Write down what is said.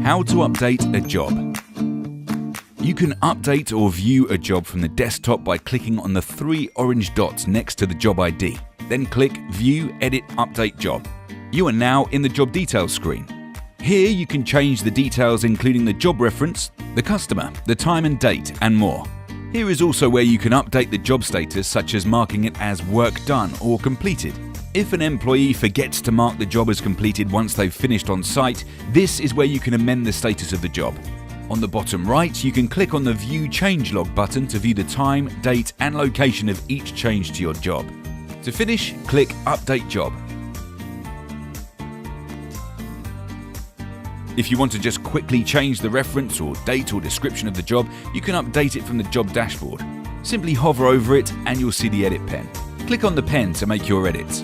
How to update a job. You can update or view a job from the desktop by clicking on the 3 orange dots next to the job ID. Then click View, Edit, Update Job. You are now in the job details screen. Here you can change the details including the job reference, the customer, the time and date, and more. Here is also where you can update the job status, such as marking it as work done or completed. If an employee forgets to mark the job as completed once they've finished on site, this is where you can amend the status of the job. On the bottom right, you can click on the View Changelog button to view the time, date, and location of each change to your job. To finish, click Update Job. If you want to just quickly change the reference or date or description of the job, you can update it from the job dashboard. Simply hover over it and you'll see the edit pen. Click on the pen to make your edits.